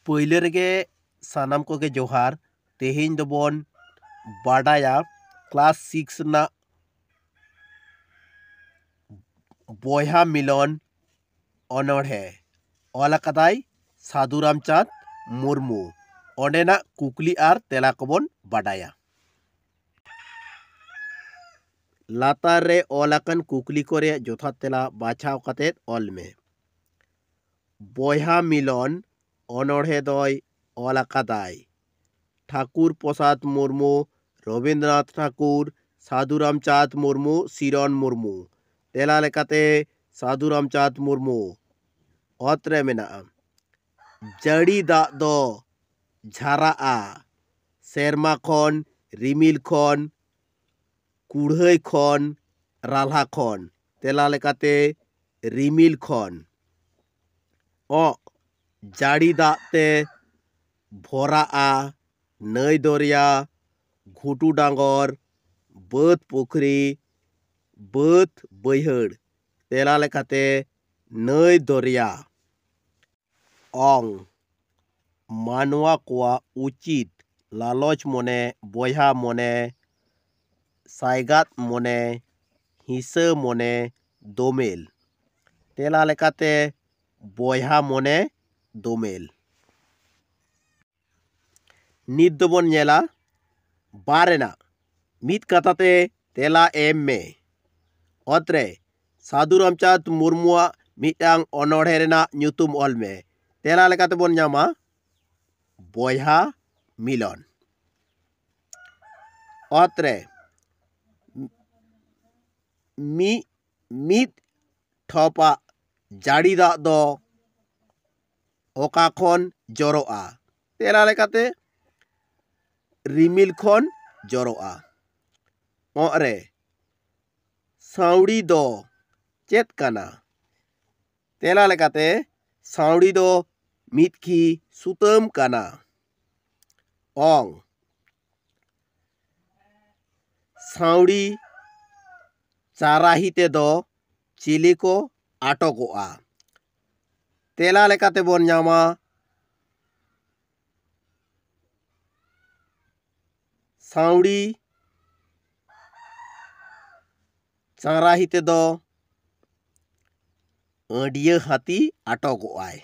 पहिले रेगे सानाम को के जोहार तेहिन दोबन बाडाया क्लास 6 ना बयहा मिलन अनड़हे ऑल अकादाय साधु रामचांद मुर्मू ओंडेना कुकली आर तेला कोबन बाडाया लातार रे ऑल अकन कुकली को रे जोथा तेला बाछाव कतेत ऑल में बयहा मिलन अनड़हे दय ऑल अकादाय ठाकुर प्रसाद मुर्मू रवींद्रनाथ ठाकुर साधु रामचांद मुर्मू सिरन मुर्मू तेला लेकाते साधु रामचांद मुर्मू अत्रे मेना जड़ी दाग दो झाराआ सेरमा खन रिमिल खन कुड़हई खन राल्हा खन तेला लेकाते रिमिल खन ओ जाड़ी दाग ते भराआ नई दरिया घुटू डांगर बाद पुखरी बाद बैहड़ तेला लेकाते नई दरिया अंग मानवा कोआ उचित लालच मने बयहा मने साइगात मने हिस्सा मने दोमेल तेला लेकाते बयहा मने दोमेल नित दोबन नेला बारेना मित कथाते तेला एम में अत्रे साधु रामचांद मुर्मुआ मिटांग अनड़हे रेना ᱧᱩᱛᱩᱢ ऑल में तेला लेकाते बन ᱧᱟᱢᱟ बयहा मिलन अत्रे मित ठोपा जाड़ी दाग दो ओका खन जरोआ तेला लेकाते रिमिल खन जरोआ ओरे साउड़ी दो चेत काना तेला लेकाते साउड़ी दो मितखी सुतम काना ओंग साउड़ी चाराही ते दो चिली को आटकोआ तेला लेकाते बन ᱧᱟᱢᱟ साउड़ी चाराही ते दो अडिया हाथी आटकोआय।